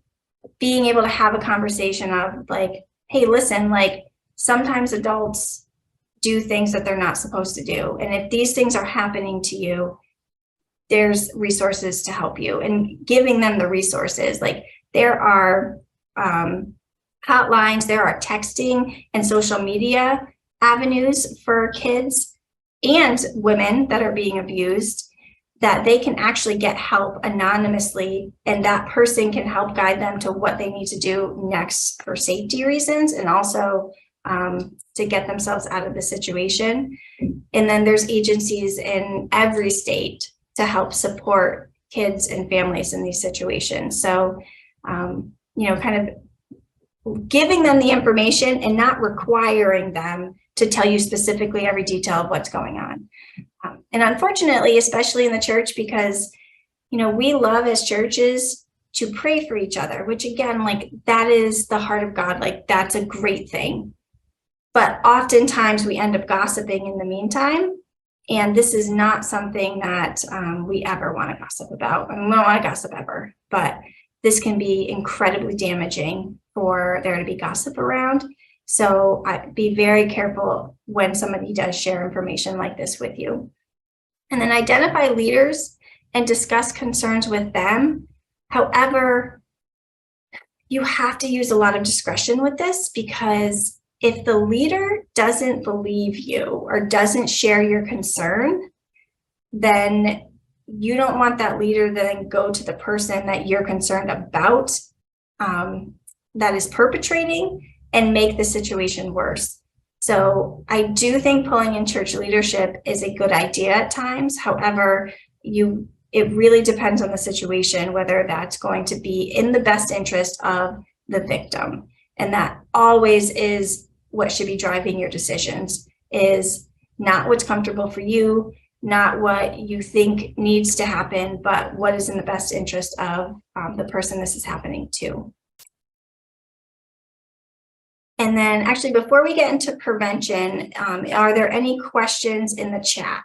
being able to have a conversation of like, hey, listen, like sometimes adults do things that they're not supposed to do. And if these things are happening to you, there's resources to help you, and giving them the resources. Like there are hotlines, there are texting and social media avenues for kids and women that are being abused, that they can actually get help anonymously, and that person can help guide them to what they need to do next for safety reasons, and also to get themselves out of the situation. And then there's agencies in every state to help support kids and families in these situations. So, you know, kind of giving them the information and not requiring them to tell you specifically every detail of what's going on. And unfortunately, especially in the church, because, you know, we love as churches to pray for each other, which again, like that is the heart of God. Like that's a great thing. But oftentimes we end up gossiping in the meantime. And this is not something that we ever want to gossip about. And we don't want to gossip ever, but this can be incredibly damaging for there to be gossip around. So be very careful when somebody does share information like this with you. And then identify leaders and discuss concerns with them. However, you have to use a lot of discretion with this, because if the leader doesn't believe you or doesn't share your concern, then you don't want that leader to then go to the person that you're concerned about that is perpetrating and make the situation worse. So I do think pulling in church leadership is a good idea at times. However, it really depends on the situation, whether that's going to be in the best interest of the victim. And that always is what should be driving your decisions, is not what's comfortable for you, not what you think needs to happen, but what is in the best interest of the person this is happening to. And then actually, before we get into prevention, are there any questions in the chat?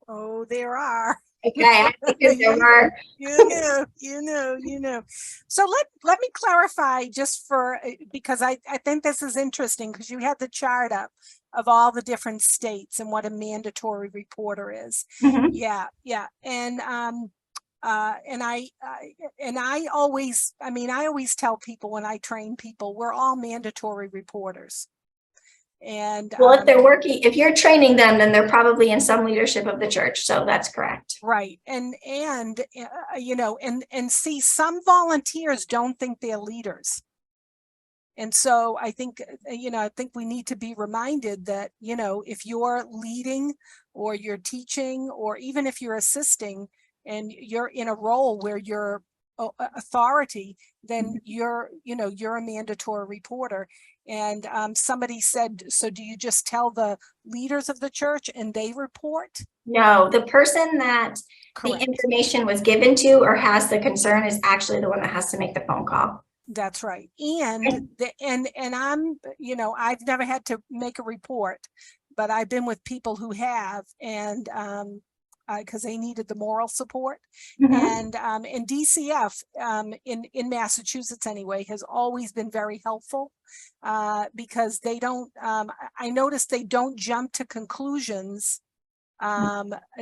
Oh, there are. Okay, I think there were. You know. So let me clarify just because I think this is interesting, because you had the chart up of all the different states and what a mandatory reporter is. Mm-hmm. Yeah. And I always tell people when I train people, we're all mandatory reporters. And well, if you're training them, then they're probably in some leadership of the church. So that's correct. Right. And see, some volunteers don't think they're leaders. And so I think we need to be reminded that, if you're leading or you're teaching, or even if you're assisting and you're in a role where you're authority, then you're a mandatory reporter. And somebody said, so do you just tell the leaders of the church and they report? No, the person that Correct. The information was given to or has the concern is actually the one that has to make the phone call. That's right. And I'm, I've never had to make a report, but I've been with people who have, and because they needed the moral support. Mm-hmm. And DCF in Massachusetts anyway has always been very helpful because they don't, I noticed they don't jump to conclusions unless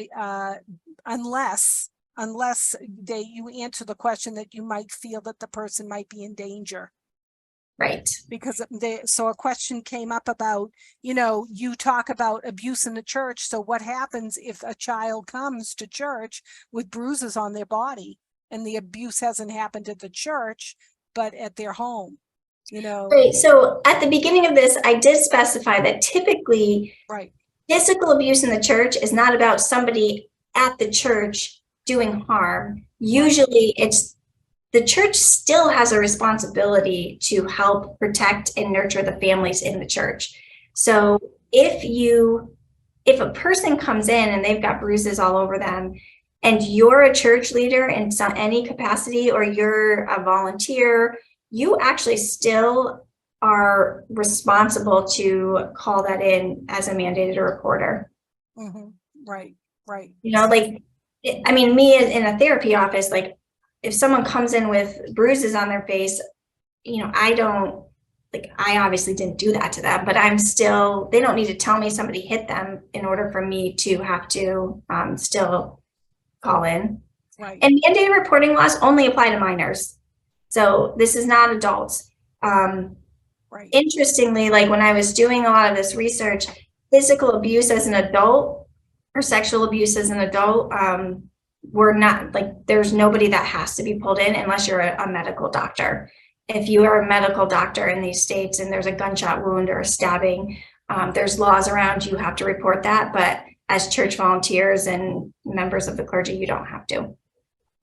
you answer the question that you might feel that the person might be in danger. Right. Because so a question came up about, you talk about abuse in the church. So what happens if a child comes to church with bruises on their body and the abuse hasn't happened at the church, but at their home, Right. So at the beginning of this, I did specify that typically physical abuse in the church is not about somebody at the church doing harm. Usually it's the church still has a responsibility to help protect and nurture the families in the church. So if a person comes in and they've got bruises all over them, and you're a church leader in any capacity, or you're a volunteer, you actually still are responsible to call that in as a mandated reporter. Mm-hmm. Right. Me in a therapy office, if someone comes in with bruises on their face, I obviously didn't do that to them, but they don't need to tell me somebody hit them in order for me to have to still call in. Right. And mandated reporting laws only apply to minors. So this is not adults. Interestingly, when I was doing a lot of this research, physical abuse as an adult or sexual abuse as an adult, we're not there's nobody that has to be pulled in unless you're a medical doctor. If you are a medical doctor in these states and there's a gunshot wound or a stabbing, there's laws around you have to report that. But as church volunteers and members of the clergy, you don't have to.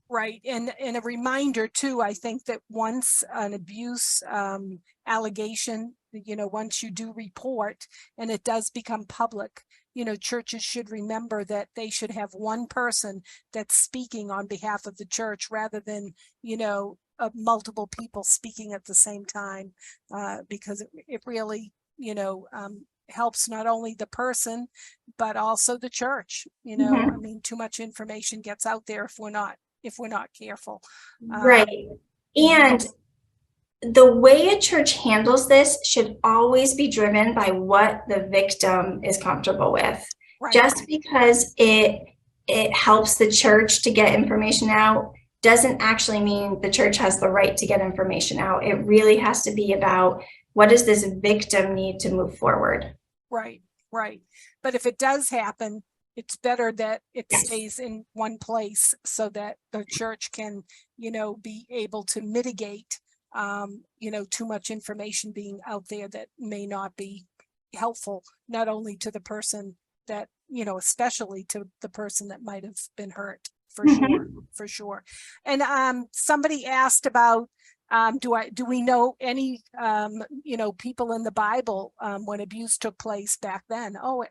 Right. And a reminder too, I think that once an abuse allegation, once you do report and it does become public, churches should remember that they should have one person that's speaking on behalf of the church rather than, multiple people speaking at the same time, because it really, helps not only the person, but also the church. You know, I mean, too much information gets out there if we're not careful. Right. And the way a church handles this should always be driven by what the victim is comfortable with. Right. Just because it helps the church to get information out doesn't actually mean the church has the right to get information out. It really has to be about, what does this victim need to move forward? Right, right. But if it does happen, it's better that it stays in one place so that the church can, you know, be able to mitigate, you know, too much information being out there that may not be helpful, not only to the person that, you know, especially to the person that might have been hurt, for sure. And somebody asked about, do we know any, you know, people in the Bible when abuse took place back then? Oh,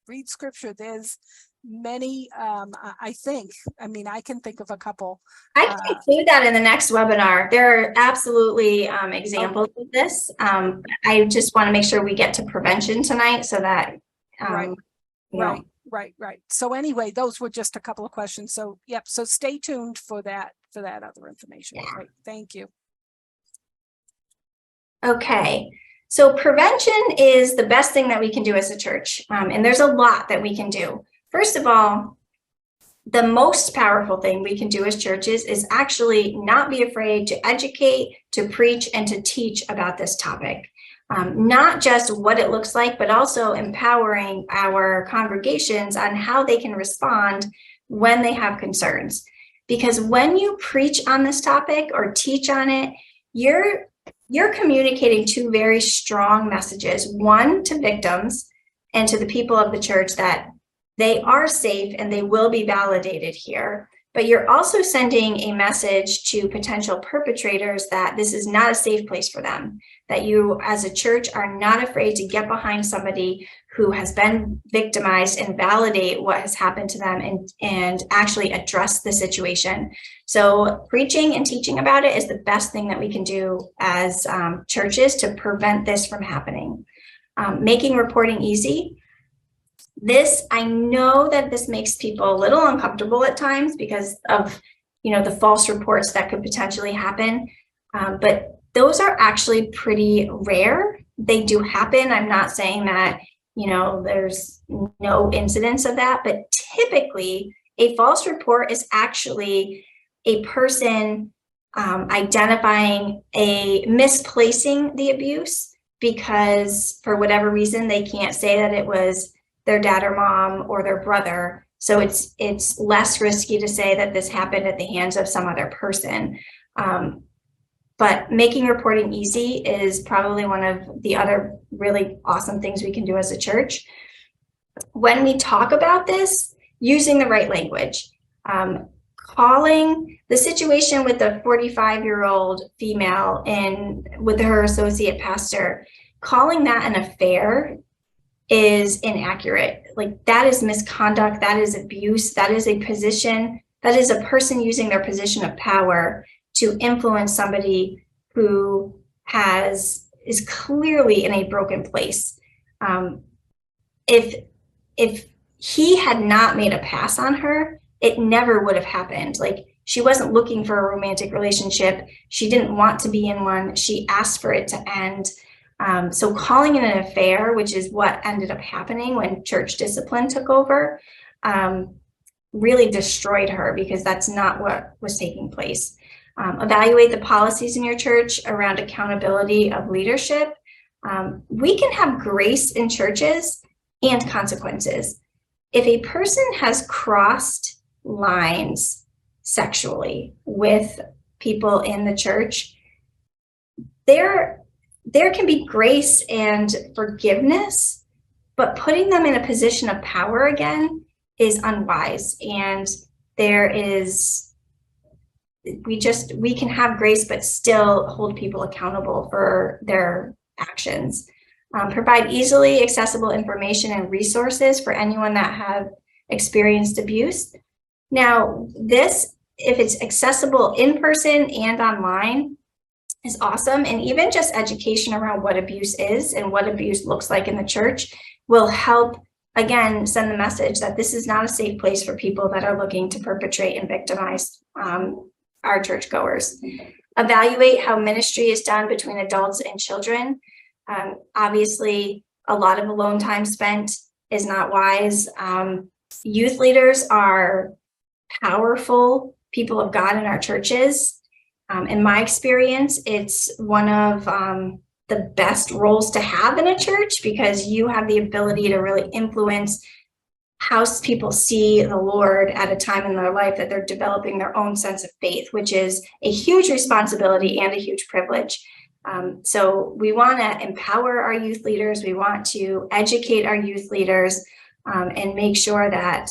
read scripture. There's many, I think. I mean, I can think of a couple. I can include that in the next webinar. There are absolutely examples of this. I just want to make sure we get to prevention tonight so that, Right. So anyway, those were just a couple of questions. So, yep. So stay tuned for that other information. Yeah. Great. Thank you. Okay. So prevention is the best thing that we can do as a church. And there's a lot that we can do. First of all, the most powerful thing we can do as churches is actually not be afraid to educate, to preach, and to teach about this topic. Not just what it looks like, but also empowering our congregations on how they can respond when they have concerns. Because when you preach on this topic or teach on it, you're communicating two very strong messages. One, to victims and to the people of the church, that they are safe and they will be validated here. But you're also sending a message to potential perpetrators that this is not a safe place for them, that you as a church are not afraid to get behind somebody who has been victimized and validate what has happened to them and actually address the situation. So preaching and teaching about it is the best thing that we can do as churches to prevent this from happening. Making reporting easy. This, I know that this makes people a little uncomfortable at times because of, you know, the false reports that could potentially happen. But those are actually pretty rare. They do happen. I'm not saying that, you know, there's no incidence of that, but typically a false report is actually a person identifying misplacing the abuse because for whatever reason, they can't say that it was their dad or mom or their brother. So it's less risky to say that this happened at the hands of some other person. But making reporting easy is probably one of the other really awesome things we can do as a church. When we talk about this, using the right language, calling the situation with the 45-year-old female and with her associate pastor, calling that an affair is inaccurate. Like, that is misconduct, that is abuse, that is a position, that is a person using their position of power to influence somebody who is clearly in a broken place. If he had not made a pass on her, it never would have happened. Like, she wasn't looking for a romantic relationship. She didn't want to be in one. She asked for it to end. So calling it an affair, which is what ended up happening when church discipline took over, really destroyed her because that's not what was taking place. Evaluate the policies in your church around accountability of leadership. We can have grace in churches and consequences. If a person has crossed lines sexually with people in the church, there can be grace and forgiveness, but putting them in a position of power again is unwise. And we can have grace, but still hold people accountable for their actions. Provide easily accessible information and resources for anyone that have experienced abuse. Now, this, if it's accessible in person and online, is awesome. And even just education around what abuse is and what abuse looks like in the church will help, again, send the message that this is not a safe place for people that are looking to perpetrate and victimize our churchgoers. Evaluate how ministry is done between adults and children. Obviously, a lot of alone time spent is not wise. Youth leaders are powerful people of God in our churches. In my experience, it's one of the best roles to have in a church, because you have the ability to really influence how people see the Lord at a time in their life that they're developing their own sense of faith, which is a huge responsibility and a huge privilege. So we want to empower our youth leaders. We want to educate our youth leaders and make sure that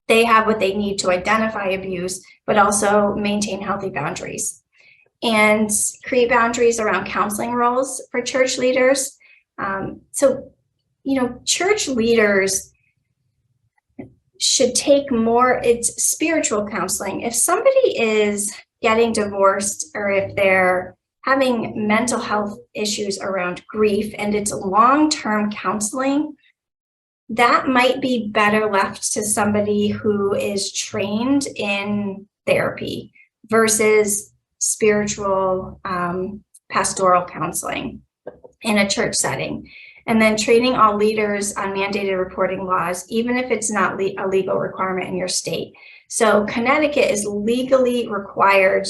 they have what they need to identify abuse, but also maintain healthy boundaries, and create boundaries around counseling roles for church leaders. So, church leaders should take more, it's spiritual counseling. If somebody is getting divorced, or if they're having mental health issues around grief and it's long-term counseling, that might be better left to somebody who is trained in therapy versus spiritual pastoral counseling in a church setting. And then training all leaders on mandated reporting laws, even if it's not a legal requirement in your state. So Connecticut is legally required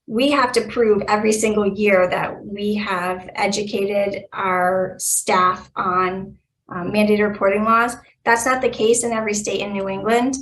we have to prove every single year that we have educated our staff on mandated reporting laws. That's not the case in every state in New England.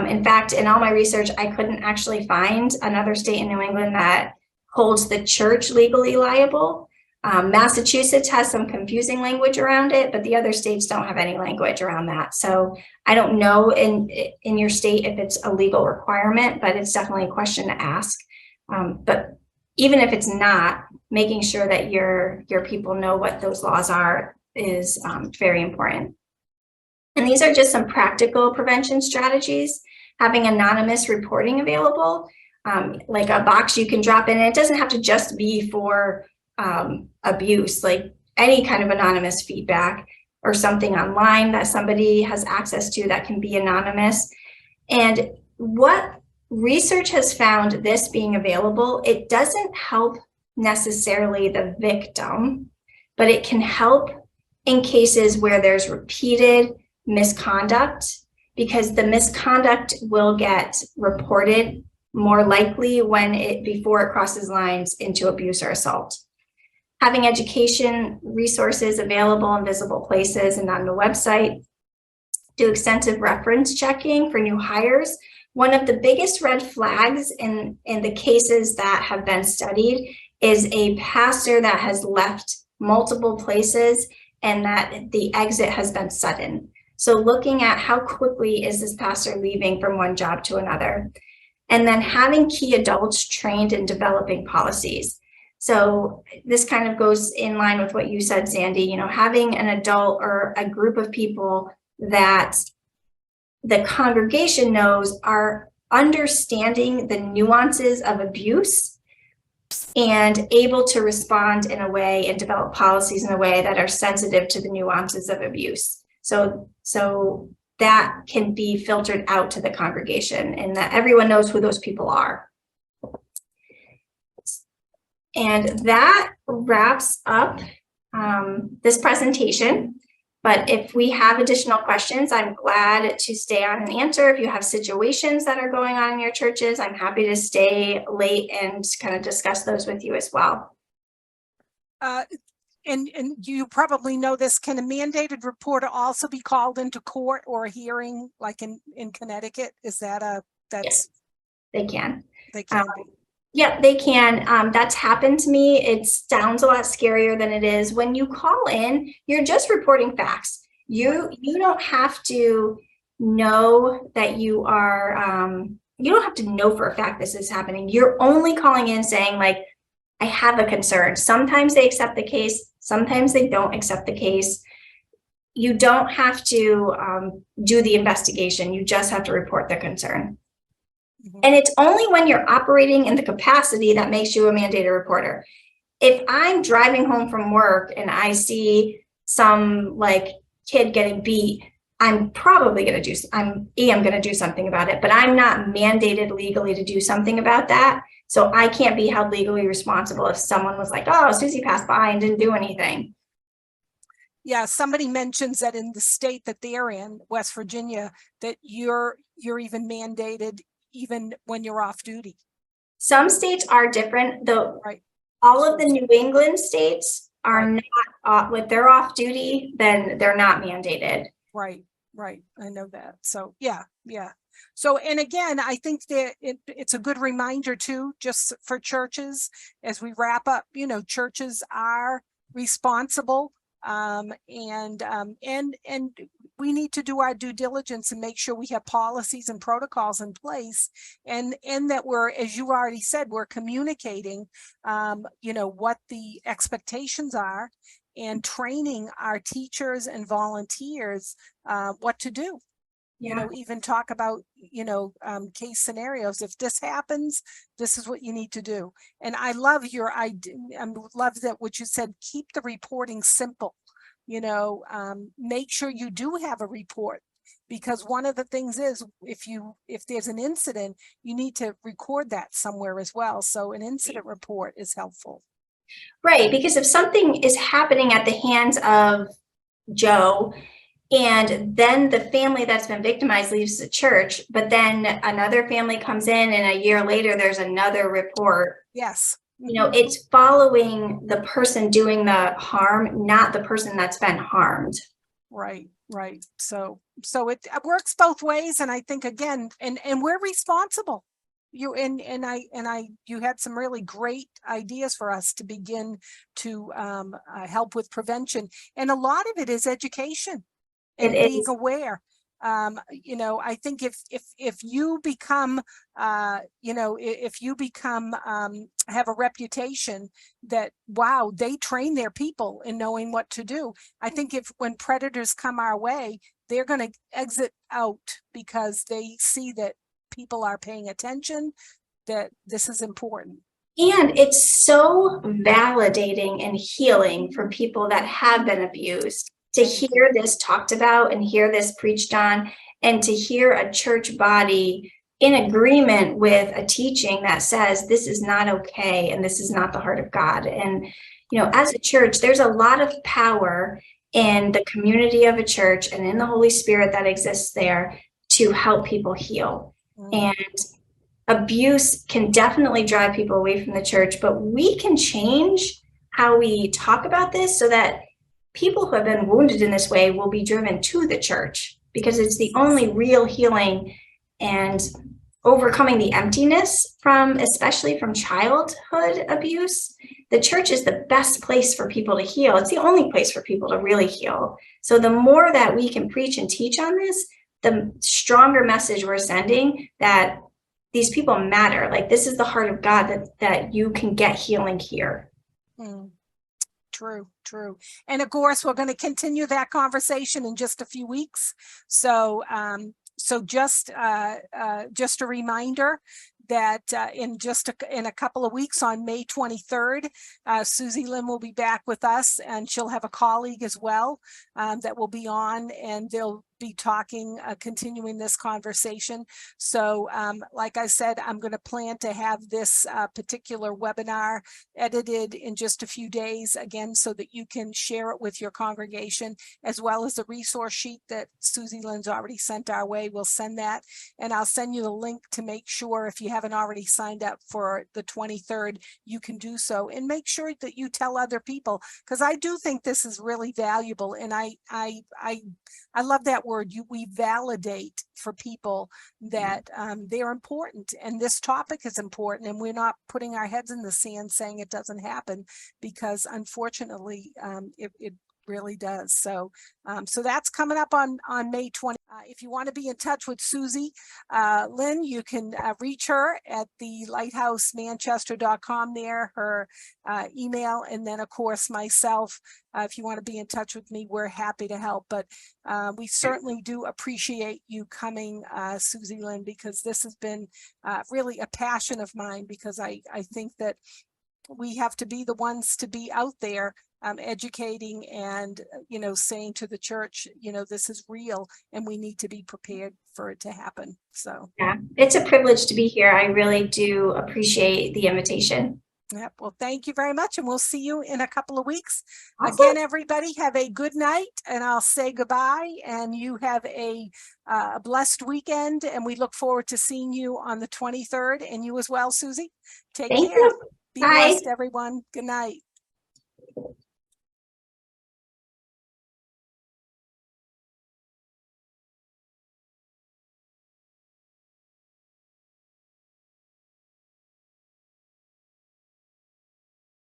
In fact, in all my research, I couldn't actually find another state in New England that holds the church legally liable. Massachusetts has some confusing language around it, but the other states don't have any language around that. So I don't know in your state if it's a legal requirement, but it's definitely a question to ask. But even if it's not, making sure that your people know what those laws are is very important. And these are just some practical prevention strategies. Having anonymous reporting available, like a box you can drop in. And it doesn't have to just be for abuse, like any kind of anonymous feedback or something online that somebody has access to that can be anonymous. And what research has found, this being available, it doesn't help necessarily the victim, but it can help in cases where there's repeated misconduct, because the misconduct will get reported more likely before it crosses lines into abuse or assault. Having education resources available in visible places and on the website. Do extensive reference checking for new hires. One of the biggest red flags in the cases that have been studied is a pastor that has left multiple places and that the exit has been sudden. So looking at how quickly is this pastor leaving from one job to another. And then having key adults trained in developing policies. So this kind of goes in line with what you said, Sandy, having an adult or a group of people that the congregation knows are understanding the nuances of abuse and able to respond in a way and develop policies in a way that are sensitive to the nuances of abuse. So that can be filtered out to the congregation and that everyone knows who those people are. And that wraps up this presentation. But if we have additional questions, I'm glad to stay on and answer. If you have situations that are going on in your churches, I'm happy to stay late and kind of discuss those with you as well. And you probably know this, can a mandated reporter also be called into court or a hearing like in Connecticut? Is that Yes, they can. They can be. Yeah, they can. That's happened to me. It sounds a lot scarier than it is. When you call in, you're just reporting facts. You don't have to know that you are, you don't have to know for a fact this is happening. You're only calling in saying, like, I have a concern. Sometimes they accept the case. Sometimes they don't accept the case. You don't have to do the investigation. You just have to report the concern. And it's only when you're operating in the capacity that makes you a mandated reporter. If I'm driving home from work and I see some like kid getting beat, I'm probably going to do, I'm going to do something about it, but I'm not mandated legally to do something about that. So I can't be held legally responsible if someone was like, oh, Susie passed by and didn't do anything. Yeah, somebody mentions that in the state that they're in, West Virginia, that you're even mandated even when you're off duty. Some states are different, though. Right. All of the New England states are Right. not, with their off duty, then they're not mandated. Right. Right. I know that. So yeah. So, and again, I think that it's a good reminder too, just for churches as we wrap up, churches are responsible. And we need to do our due diligence and make sure we have policies and protocols in place, and that we're, as you already said, we're communicating, what the expectations are, and training our teachers and volunteers what to do. Even talk about, case scenarios. If this happens, this is what you need to do. And I love love that what you said, keep the reporting simple, make sure you do have a report, because one of the things is if there's an incident, you need to record that somewhere as well. So an incident report is helpful. Right, because if something is happening at the hands of Joe, and then the family that's been victimized leaves the church, but then another family comes in and a year later there's another report. Yes. It's following the person doing the harm, not the person that's been harmed. Right. So it works both ways. And I think, again, and we're responsible. You had some really great ideas for us to begin to help with prevention. And a lot of it is education. And being aware. I think if you become, have a reputation that, wow, they train their people in knowing what to do. I think when predators come our way, they're going to exit out because they see that people are paying attention, that this is important. And it's so validating and healing for people that have been abused to hear this talked about and hear this preached on, and to hear a church body in agreement with a teaching that says this is not okay and this is not the heart of God. And, as a church, there's a lot of power in the community of a church and in the Holy Spirit that exists there to help people heal. And abuse can definitely drive people away from the church, but we can change how we talk about this so that people who have been wounded in this way will be driven to the church, because it's the only real healing and overcoming the emptiness especially from childhood abuse. The church is the best place for people to heal. It's the only place for people to really heal. So the more that we can preach and teach on this, the stronger message we're sending that these people matter. Like, this is the heart of God, that you can get healing here. True. And of course, we're going to continue that conversation in just a few weeks. So just a reminder that in a couple of weeks, on May 23rd, Suzylynne will be back with us, and she'll have a colleague as well that will be on, and they'll be talking, continuing this conversation. So like I said, I'm going to plan to have this particular webinar edited in just a few days, again, so that you can share it with your congregation, as well as the resource sheet that Suzylynne's already sent our way. We'll send that, and I'll send you the link to make sure, if you haven't already signed up for the 23rd, you can do so, and make sure that you tell other people, because I do think this is really valuable. And I love that word. We validate for people that they're important, and this topic is important, and we're not putting our heads in the sand saying it doesn't happen, because unfortunately it really does. So, so that's coming up on May 20. If you want to be in touch with Suzylynne, you can reach her at the lighthousemanchester.com there, her email, and then of course myself. If you want to be in touch with me, we're happy to help. But we certainly do appreciate you coming, Suzylynne, because this has been really a passion of mine, because I think that we have to be the ones to be out there educating and, you know, saying to the church, you know, this is real and we need to be prepared for it to happen. So yeah, it's a privilege to be here. I really do appreciate the invitation. Yep. Well, thank you very much. And we'll see you in a couple of weeks. Awesome. Again, everybody, have a good night, and I'll say goodbye, and you have a blessed weekend. And we look forward to seeing you on the 23rd, and you as well, Susie. Take Thank care. you. Be Bye. blessed, everyone. Good night.